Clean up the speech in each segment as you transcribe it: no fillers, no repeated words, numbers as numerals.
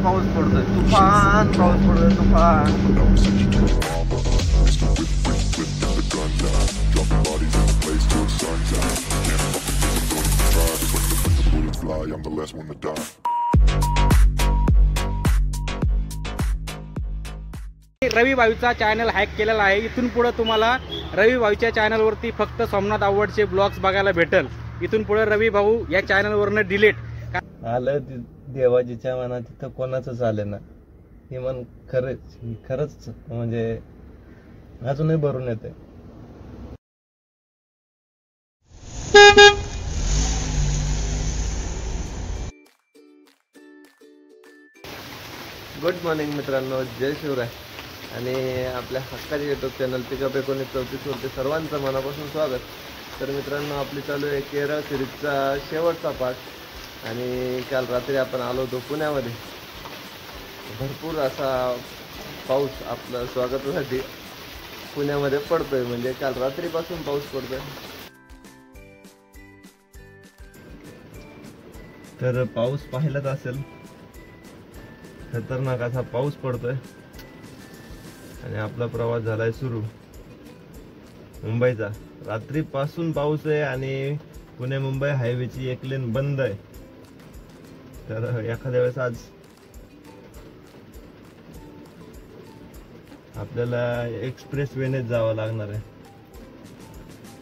पाऊस पडतोय, तुफान पाऊस पडतोय, तुफान. रवी भाऊचा चॅनल हॅक केलेला आहे. इथून पुढे तुम्हाला रवी भाऊच्या चॅनलवरती फक्त सोमनाथ आवडचे ब्लॉग्स बघायला भेटल. इथून पुढे रवी भाऊ या चॅनलवरनं डिलीट आलं. देवाजीच्या मनात तिथं कोणाचंच आलं ना. हे मन खरंच म्हणजे अजूनही भरून येते. गुड मॉर्निंग मित्रांनो, जय शिवराय. आणि आपल्या हक्काचे यूट्यूब चॅनल पिकअप 1934 वरती सर्वांचं मनापासून स्वागत. तर मित्रांनो, आपली चालू आहे केरळ सिरीजचा शेवटचा पार्ट. आणि काल रात्री आपण आलो होतो पुण्यामध्ये. भरपूर असा पाऊस आपलं स्वागतासाठी पुण्यामध्ये पडतोय, म्हणजे काल रात्रीपासून पाऊस पडतोय. तर पाऊस पाहिलाच असेल, खतरनाक असा पाऊस पडतोय. आणि आपला प्रवास झालाय सुरू मुंबईचा. रात्रीपासून पाऊस आहे आणि पुणे मुंबई हायवेची एक लेन बंद आहे. तर एखाद्या वेळेस आज आपल्याला एक्सप्रेस वेनेच जावं लागणार आहे.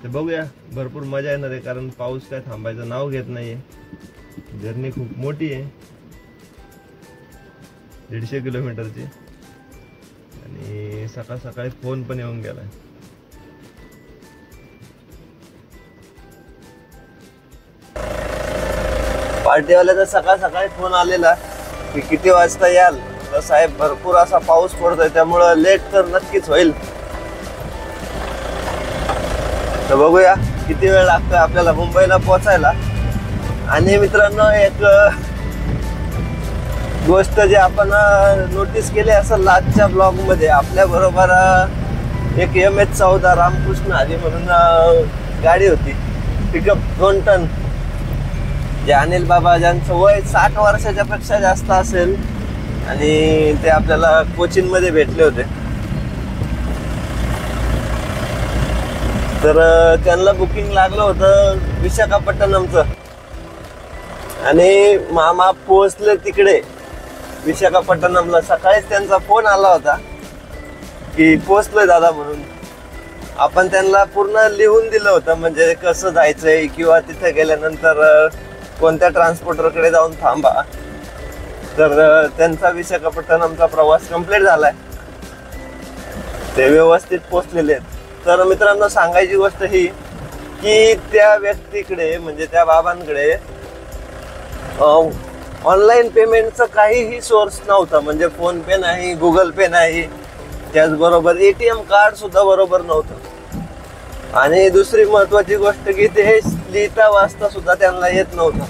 ते बघूया, भरपूर मजा येणार आहे, कारण पाऊस काय थांबायचं नाव घेत नाहीये. जर्नी खूप मोठी आहे, 150 किलोमीटरची. आणि सकाळ सकाळी फोन पण येऊन गेलाय. पार्टीवाल्याचा सकाळ सकाळी फोन आलेला की किती वाजता याल. तर साहेब, भरपूर असा पाऊस पडतोय, त्यामुळं लेट तर नक्कीच होईल. तर बघूया किती वेळ लागतोय आपल्याला मुंबईला पोहोचायला. आणि मित्रांनो, एक गोष्ट जे आपण नोटीस केली असेल आजच्या ब्लॉग मध्ये, आपल्या बरोबर एक MH14 रामकृष्ण हरी म्हणून गाडी होती, पिकअप 2 टन. जे अनिल बाबा, ज्यांचं वय 60 वर्षाच्या पेक्षा जास्त असेल, आणि ते आपल्याला कोचीन मध्ये भेटले होते. तर त्यांना बुकिंग लागलं होतं विशाखापट्टणमचं. आणि मामा पोहोचले तिकडे विशाखापट्टणमला. सकाळीच त्यांचा फोन आला होता की पोहोचलोय दादा म्हणून. आपण त्यांना पूर्ण लिहून दिलं होतं, म्हणजे कसं जायचंय किंवा तिथे गेल्यानंतर कोणत्या ट्रान्सपोर्टरकडे जाऊन थांबा. तर त्यांचा विशाखापट्टणमचा प्रवास कंप्लीट झालाय, ते व्यवस्थित पोहोचलेले आहेत. तर मित्रांनो, सांगायची गोष्ट ही की त्या व्यक्तीकडे, म्हणजे त्या बाबांकडे ऑनलाईन पेमेंटचं काहीही सोर्स नव्हता. म्हणजे फोन पे नाही, गुगल पे नाही, त्याचबरोबर ATM कार्ड सुद्धा बरोबर नव्हतं. आणि दुसरी महत्वाची गोष्ट की ते लिहिता वाचता सुद्धा त्यांना येत नव्हतं.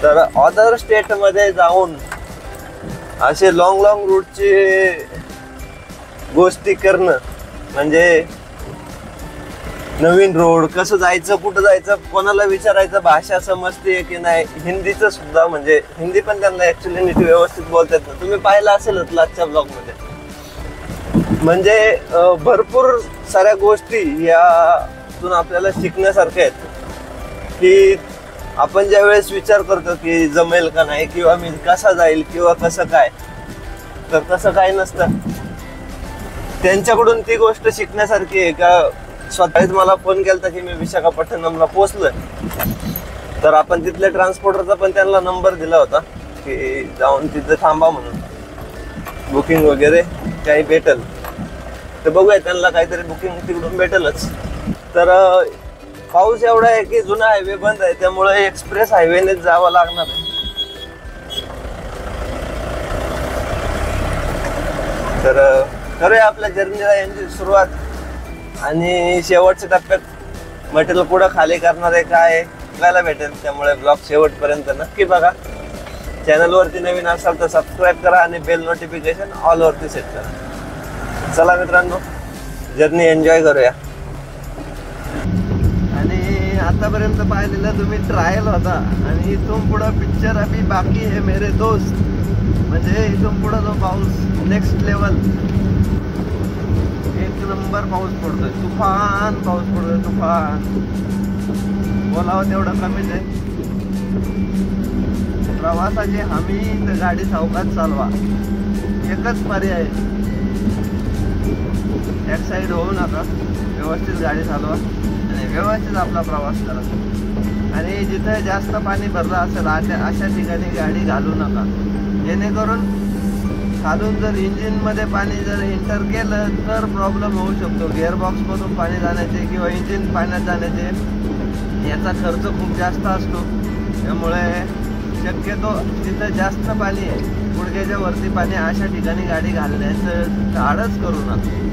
तर अदर स्टेट मध्ये जाऊन असे लॉंग रूटची गोष्टी करणं, म्हणजे नवीन रोड कसं जायचं, कुठं जायचं, कोणाला विचारायचं, भाषा समजते की नाही, हिंदीचं सुद्धा, म्हणजे हिंदी पण त्यांना ऍक्च्युली नीट व्यवस्थित बोलतात ना. तुम्ही पाहिलं असेलच आजच्या ब्लॉग मध्ये. म्हणजे भरपूर साऱ्या गोष्टी यातून आपल्याला शिकण्यासारख्या आहेत. की आपण ज्या वेळेस विचार करतो की जमेल का नाही, किंवा मी कसा जाईल, किंवा कसं काय, तर तसं काय नसतं. त्यांच्याकडून ती गोष्ट शिकण्यासारखी आहे. का स्वतःच मला फोन केला की मी विशाखापट्टणमला पोहोचलोय. तर आपण तिथल्या ट्रान्सपोर्टरचा पण त्यांना नंबर दिला होता की जाऊन तिथे थांबा म्हणून, बुकिंग वगैरे काही भेटेल. तर बघूया, त्यांना काहीतरी बुकिंग तिकडून भेटेलच. तर पाऊस एवढा आहे की जुना हायवे बंद आहे, त्यामुळे एक्सप्रेस हायवेनेच जावं लागणार आहे. तर करूया आपल्या जर्नीला यांची सुरुवात. आणि शेवटच्या टप्प्यात मटेरियल पुढं खाली करणार आहे काय बघायला भेटेल. त्यामुळे ब्लॉग शेवटपर्यंत नक्की बघा. चॅनलवरती नवीन असाल तर सबस्क्राईब करा आणि बेल नोटिफिकेशन ऑल वरती सेट करा. चला मित्रांनो, जर्नी एन्जॉय करूया. आणि आतापर्यंत पाहिलेला तुम्ही ट्रायल होता, आणि इथून पुढं पिक्चर अभी बाकी है मेरे दोस्त. म्हणजे इथून पुढे जो पाऊस नेक्स्ट लेवल, एक नंबर पाऊस पडतोय, तुफान पाऊस पडतोय, तुफान. बोलावं तेवढं कमीच आहे. प्रवासाची हमी तर गाडी सावकाश चालवा, एकच पर्याय. एक्साइड होऊ नका, व्यवस्थित गाडी चालवा आणि व्यवस्थित आपला प्रवास करा. आणि जिथे जास्त पाणी भरलं असेल अशा ठिकाणी गाडी घालू नका, जेणेकरून खालून जर इंजिनमध्ये पाणी जर एंटर केलं तर प्रॉब्लेम होऊ शकतो. गिअरबॉक्समधून पाणी जाण्याचे किंवा इंजिन पाण्यात जाण्याचे याचा खर्च खूप जास्त असतो. त्यामुळे शक्यतो जिथं जास्त पाणी आहे, गुडघ्याच्या वरती पाणी, अशा ठिकाणी गाडी घालण्याचं धाडस करू नका.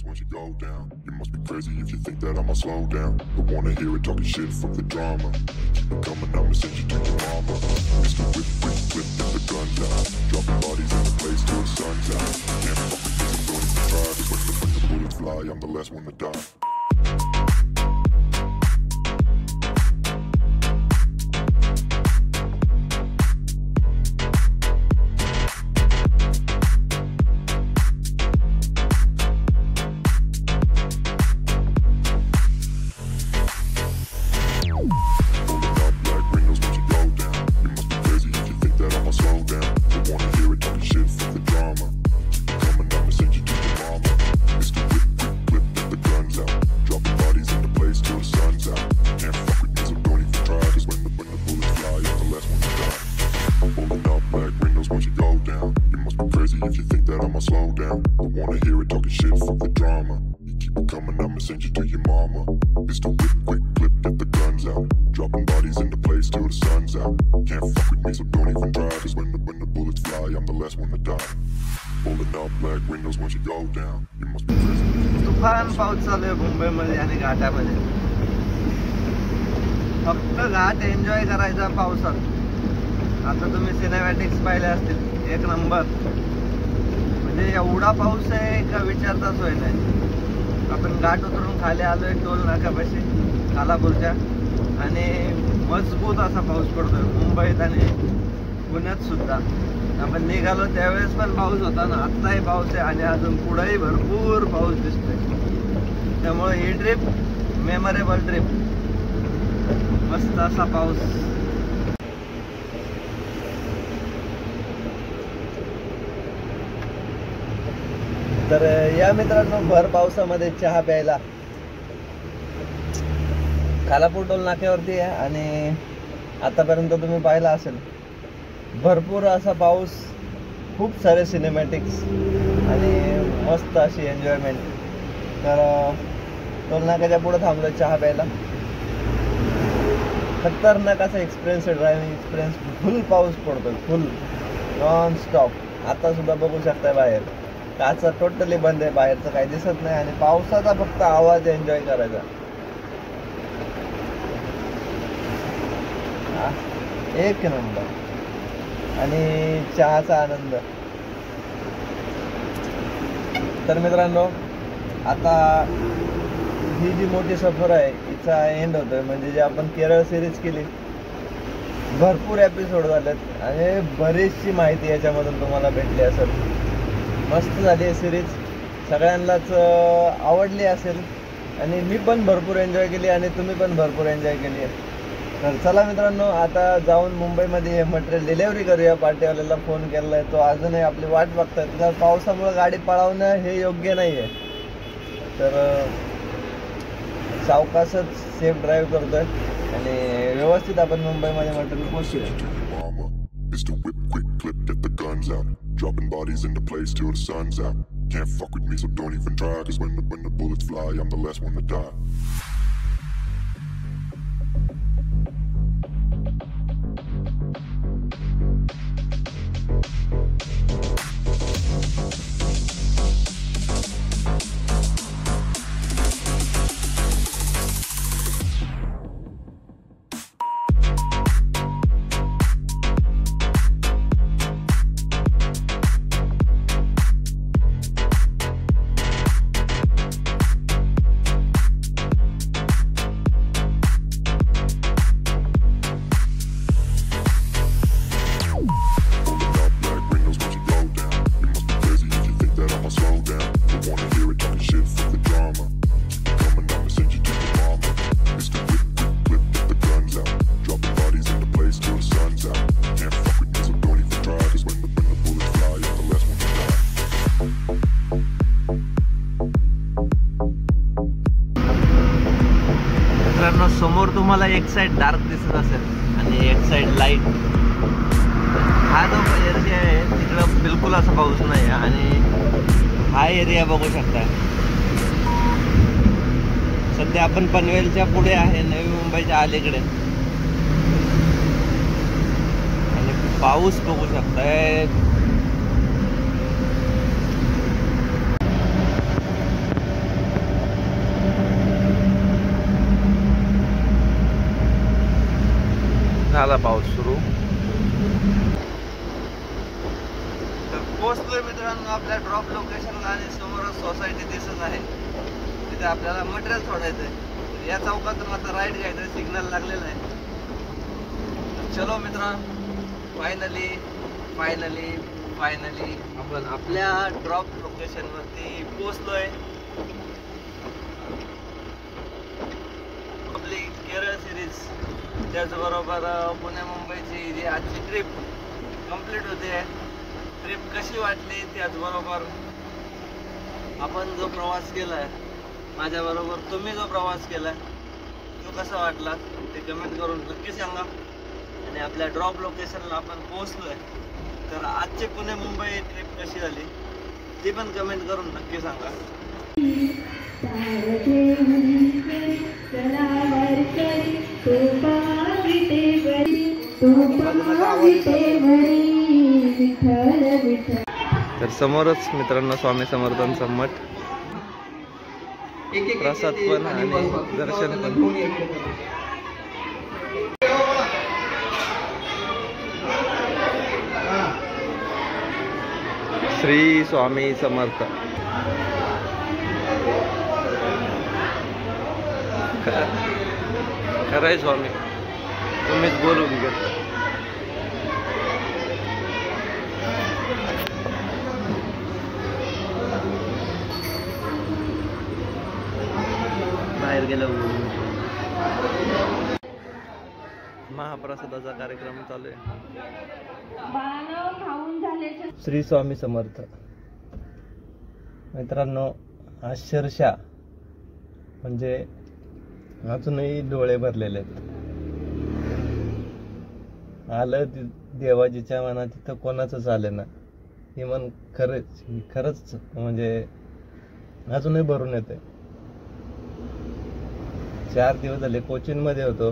Once you go down, you must be crazy if you think that I'ma slow down. Don't wanna hear it talking shit, fuck the drama. Keep it coming, I'ma send you to your mama. Mr. Whip, whip, whip, get the guns out. Dropping bodies in the place till the sun's out. Can't fuck with this, I'm going to try. Cause when the bullets fly, I'm the last one to die. Slow down, don't wanna hear it talking shit, fuck the drama. You keep it coming, I'ma send you to your mama. Mr. Whip, quick clip, get the guns out. Dropping bodies in the place till the sun's out. Can't fuck with me, so don't even try. Cause when the bullets fly, I'm the last one to die. Pulling up black windows once you go down. You must be crazy. तुफान पाऊस चालू आहे मुंबईमध्ये आणि घाटामध्ये. फक्त घाट enjoy करायचा पावसात. आता तुम्ही सिनेमॅटिक्स पाहिले असतील, एक नंबर. म्हणजे एवढा पाऊस आहे का विचारता सोय नाही. आपण घाट उतरून खाली आलोय टोल नाक्यापाशी खालापूरच्या, आणि मजबूत असा पाऊस पडतोय मुंबईत आणि पुण्यात सुद्धा. आपण निघालो त्यावेळेस पण पाऊस होता ना, आत्ताही पाऊस आहे आणि अजून पुढेही भरपूर पाऊस दिसतोय. त्यामुळे ही ट्रिप मेमोरेबल ट्रिप, मस्त असा पाऊस. तर या मित्रांनो, भर पावसामध्ये चहा प्यायला खालापूर टोल नाक्यावरती आहे. आणि आतापर्यंत तुम्ही पाहिला असेल भरपूर असा पाऊस, खूप सारे सिनेमॅटिक्स आणि मस्त अशी एन्जॉयमेंट. तर टोल नाक्याच्या पुढे थांबलो चहा प्यायला. खतरनाक असा एक्सपिरियन्स आहे, ड्रायव्हिंग एक्सपिरियन्स. फुल पाऊस पडतो, फुल नॉन स्टॉप. आता सुद्धा बघू शकता बाहेर काचा टोटली बंद आहे, बाहेरचं काही दिसत नाही आणि पावसाचा फक्त आवाज एन्जॉय करायचा. एक नंबर. आणि चहाचा आनंद. तर मित्रांनो, आता ही जी मोठी सफर आहे हिचा एंड होतोय. म्हणजे जे आपण केरळ सिरीज केली, भरपूर एपिसोड झालेत आणि बरीचशी माहिती याच्यामधून तुम्हाला भेटली असेल. मस्त झाली आहे सिरीज, सगळ्यांनाच आवडली असेल आणि मी पण भरपूर एन्जॉय केली आणि तुम्ही पण भरपूर एन्जॉय केली आहे. तर चला मित्रांनो, आता जाऊन मुंबईमध्ये हे मटेरियल डिलेवरी करूया. पार्टीवाल्याला फोन केला आहे, तो अजूनही आपली वाट बघतात. तर पावसामुळे गाडी पळवणं हे योग्य नाही आहे, तर सावकाशच सेफ ड्राईव्ह करतोय आणि व्यवस्थित आपण मुंबईमध्ये material पोहोचूया. Mr. Whip quick clip, get the guns out, dropping bodies into place till the sun's out. Can't fuck with me, so don't even try, cause when the bullets fly, I'm the last one to die. समोर तुम्हाला एक side dark दिसत असेल आणि एक side light. हा जो area आहे तिकडं बिलकुल असा पाऊस नाही आणि हा एरिया बघू शकता. सध्या आपण पनवेलच्या पुढे आहे, नवी मुंबईच्या अलीकडे, आणि पाऊस बघू शकताय. झाला पाऊस सुरू. तर पोहोचलोय मित्रांनो आपल्या ड्रॉप लोकेशनला आणि समोरच सोसायटी दिसत आहे. तिथे आपल्याला मटेरियल सोडायचं आहे. या चौकातून आता राईट घ्यायचं, सिग्नल लागलेला आहे. चलो मित्रांनो, फायनली आपण आपल्या ड्रॉप लोकेशनवरती पोहोचलोय. आपली केरळ सिरीज, त्याचबरोबर पुणे मुंबईची जी आजची ट्रिप कंप्लीट होते. ट्रिप कशी वाटली, त्याचबरोबर आपण जो प्रवास केला आहे, माझ्याबरोबर तुम्ही जो प्रवास केला तो कसा वाटला ते कमेंट करून नक्की सांगा. आणि आपल्या ड्रॉप लोकेशनला आपण पोहोचलोय, तर आजची पुणे मुंबई ट्रिप कशी झाली ती पण कमेंट करून नक्की सांगा. तर समोरच मित्रांनो स्वामी समर्थांचा मठ, प्रसाद पण आणि दर्शन पण. श्री स्वामी समर्थ. खरंय स्वामी, तुम्हीच बोलून घ्या. बाहेर गेलं महाप्रसादाचा कार्यक्रम चालू आहे. श्री स्वामी समर्थ. मित्रांनो, अक्षरशः म्हणजे अजूनही डोळे भरलेले आहेत. आलं देवाजीच्या मनात तिथं कोणाचंच आलं ना. ही मन खरंच म्हणजे अजूनही भरून येते. 4 दिवस झाले कोचीन मध्ये होतो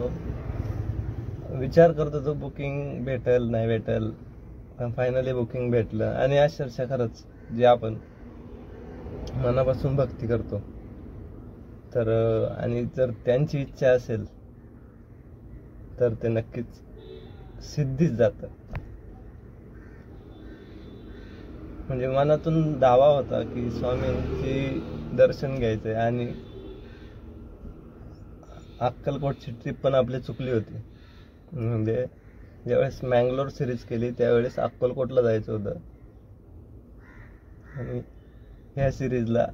विचार करत होतो बुकिंग भेटेल नाही भेटेल, पण फायनली बुकिंग भेटलं. आणि अक्षरशः खरंच जे आपण मनापासून भक्ती करतो तर आणि जर त्यांची इच्छा असेल तर ते नक्कीच सिद्धीच जातं. म्हणजे मनातून दावा होता की स्वामींची दर्शन घ्यायचंय. आणि अक्कलकोटची ट्रिप पण आपली चुकली होती. म्हणजे ज्यावेळेस मँगलोर सिरीज केली त्यावेळेस अक्कलकोटला जायचं होतं आणि ह्या सिरीजला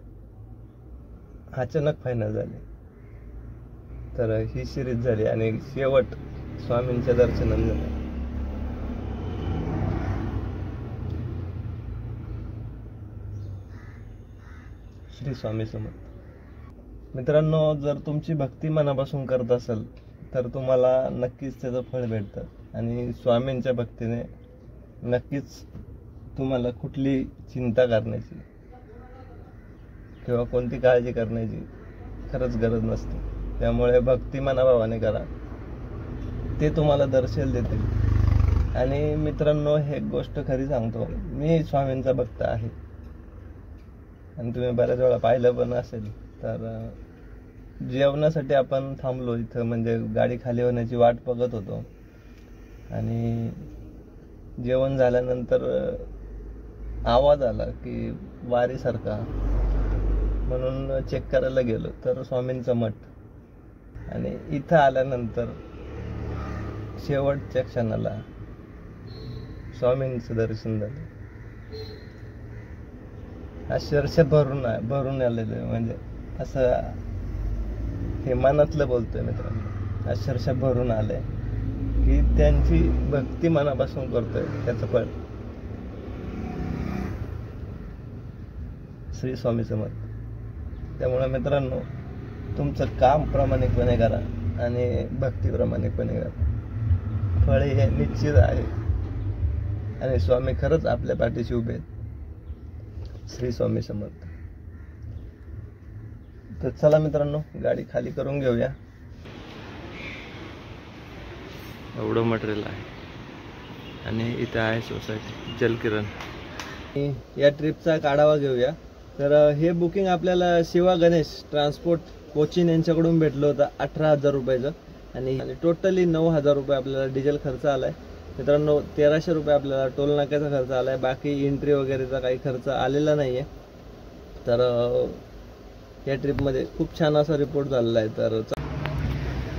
अचानक फायनल झाली. तर ही सिरीज झाली आणि शेवट स्वामींच्या दर्शनाने झालं. श्री स्वामी समर्थ. मित्रांनो, जर तुमची भक्ती मनापासून करत असाल तर तुम्हाला नक्कीच त्याचं फळ भेटतं. आणि स्वामींच्या भक्तीने नक्कीच तुम्हाला कुठली चिंता करण्याची किंवा कोणती काळजी करण्याची खरंच गरज नसते. त्यामुळे भक्ती मनाभावाने करा, ते तुम्हाला दर्शन देतील. आणि मित्रांनो, हे गोष्ट खरी सांगतो, मी स्वामींचा भक्त आहे. आणि तुम्ही बऱ्याच वेळा पाहिलं पण असेल. तर जेवणासाठी आपण थांबलो इथं, म्हणजे गाडी खाली होण्याची वाट बघत होतो. आणि जेवण झाल्यानंतर आवाज आला की वारीसारखा, म्हणून चेक करायला गेलो तर स्वामींचा मठ. आणि इथं आल्यानंतर शेवटच्या क्षणाला स्वामींचं दर्शन झालं. अक्षरशः भरून आलेलं. म्हणजे असं हे मनातलं बोलतोय मित्रांनो, अक्षरशः भरून आलंय की त्यांची भक्ती मनापासून करतोय त्याचं फळ. श्री स्वामी समर्थ. त्यामुळे मित्रांनो, तुमचं काम प्रामाणिकपणे करा आणि भक्ती प्रामाणिकपणे करा. फळ हे निश्चित आहे आणि स्वामी खरंच आपल्या पाठीशी उभे आहेत. श्री स्वामी समर्थ. तर चला मित्रांनो, गाडी खाली करून घेऊया. एवढं मटेरियल आहे. आणि इथे आहे सोसायटी जलकिरण. या ट्रिपचा आढावा घेऊया. तर हे बुकिंग आपल्याला शिवा गणेश ट्रान्सपोर्ट कोचिन यांच्याकडून भेटलं होतं 18,000 रुपयाचं. आणि टोटली 9,000 रुपये आपल्याला डिझेल खर्च आलाय. मित्रांनो, 1300 रुपये आपल्याला टोल नाक्याचा खर्च आलाय. बाकी एंट्री वगैरेचा काही खर्च आलेला नाहीये. तर या ट्रिपमध्ये खूप छान असा रिपोर्ट झालेला आहे. तर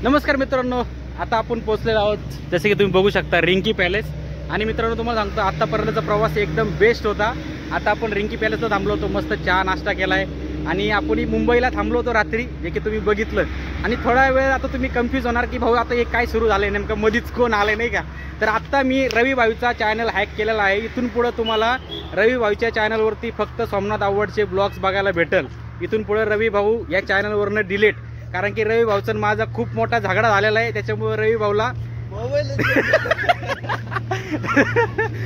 नमस्कार मित्रांनो, आता आपण पोहोचलेलो आहोत, जसे की तुम्ही बघू शकता, रिंकी पॅलेस. आणि मित्रांनो, तुम्हाला सांगतो, आतापर्यंतचा प्रवास एकदम बेस्ट होता. आता आपण रिंकी पॅलेसला थांबलो होतो, मस्त चहा नाश्ता केलाय. आणि आपण मुंबईला थांबलो होतो रात्री, जे की तुम्ही बघितलं. आणि थोडा वेळ आता तुम्ही कन्फ्यूज होणार की भाऊ आता हे काय सुरू झालंय, नेमकं मधीच कोण आलंय, नाही का. तर आता मी रवी भाऊचा चॅनल हॅक केलेला आहे. इथून पुढे तुम्हाला रवी भाऊच्या चॅनलवरती फक्त सोमनाथ आवडचे ब्लॉग्स बघायला भेटेल. इथून पुढे रवी भाऊ या चॅनलवरनं डिलीट, कारण की रवी भाऊचा माझा खूप मोठा झगडा झालेला आहे. त्याच्यामुळे रवी भाऊला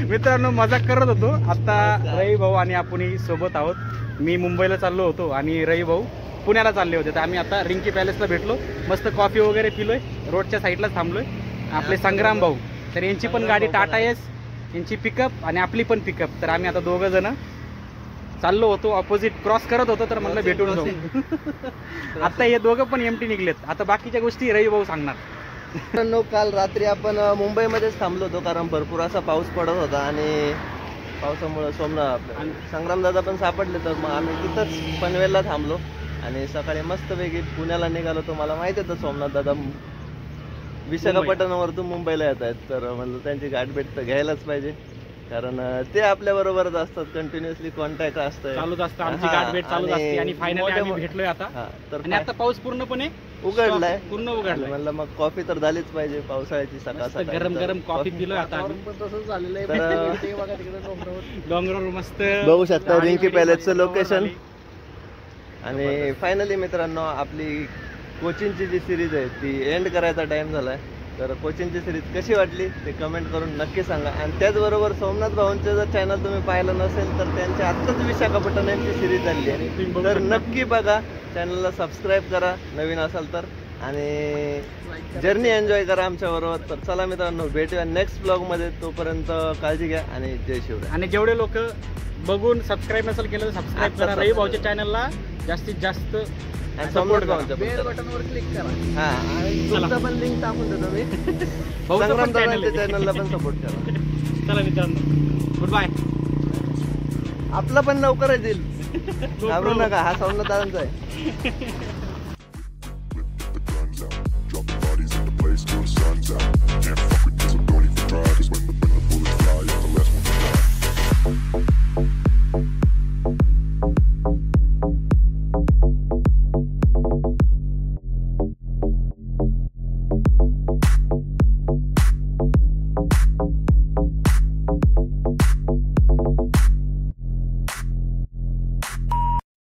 मित्रांनो मजाक करत होतो. आता रवी भाऊ आणि आपण सोबत आहोत. मी मुंबईला चाललो होतो आणि रवी भाऊ पुण्याला चालले होते. तर आम्ही आता रिंकी पॅलेसला भेटलो, मस्त कॉफी वगैरे पिलोय, रोडच्या साईडलाच थांबलोय. आपले संग्राम भाऊ, तर यांची पण गाडी टाटा एस, यांची पिकअप आणि आपली पण पिकअप. तर आम्ही आता दोघं जण चाललो होतो, ऑपोजिट क्रॉस करत होतो. तर म्हणलं भेटून जाऊ. आता हे दोघं पण एमटी निघलेत. आता बाकीच्या गोष्टी रवी भाऊ सांगणार. मित्रांनो, काल रात्री आपण मुंबईमध्येच थांबलो होतो, कारण भरपूर असा पाऊस पडत होता. आणि पावसामुळे संग्राम दादा पण सापडले. तर मग आम्ही तिथंच पनवेलला थांबलो आणि सकाळी मस्तपैकी पुण्याला निघालो. तो मला माहिती होतं सोमनाथ दादा विशाखापट्टणमवरतून मुंबईला येत आहेत. तर म्हणलं त्यांची गाठ भेट तर घ्यायलाच पाहिजे, कारण ते आपल्या बरोबरच असतात, कंटिन्युअसली कॉन्टॅक्ट असतं, चालूच असतं, आमची गाठ भेट चालूच असते. आणि फायनली आम्ही भेटलोय आता. तर आणि आता पाऊस पूर्णपणे उघडलाय, पूर्ण उघडलाय. म्हणलं मग कॉफी तर झालीच पाहिजे पावसाळ्याची. सकाळ गरम गरम कॉफी पिलोय आता. तसंच झालेलं आहे. डोंगरावर मस्त बघू शकता रिंकी पॅलेसचं लोकेशन. आणि फायनली मित्रांनो, आपली कोचिनची जी सिरीज आहे ती एंड करायचा टाइम झालाय. तर कोचिनची सिरीज कशी वाटली ते कमेंट करून नक्की सांगा. आणि त्याचबरोबर सोमनाथ भाऊंचं जर चॅनल तुम्ही पाहिलं नसेल तर त्यांची आत्ताच विशाखापट्टणमची सिरीज झाली आहे, तर नक्की बघा. चॅनलला सबस्क्राईब करा नवीन असाल तर. आणि जर्नी एन्जॉय करा आमच्या बरोबर. तर चला मित्रांनो, भेटूया नेक्स्ट ब्लॉग मध्ये. तोपर्यंत काळजी घ्या आणि जय शिवराय. आणि जेवढे लोक बघून सबस्क्राईब नसेल केलं तर सबस्क्राईब करा रवी भाऊच्या चॅनलला जास्तीत जास्त आणि सपोर्ट करा. बेल बटनवर क्लिक करा. हा, आणि चला. तुमचं पण लिंक टाकून देतो मी. भाऊचं पण channel आहे. चॅनलला पण सपोर्ट करा. चला मित्रांनो, गुड बाय. आपला पण लवकरच येईल, घाबरू नका. हा सौम्यदादांचा आहे. The guns out, dropping bodies in the place till the sun's out. Can't fuck with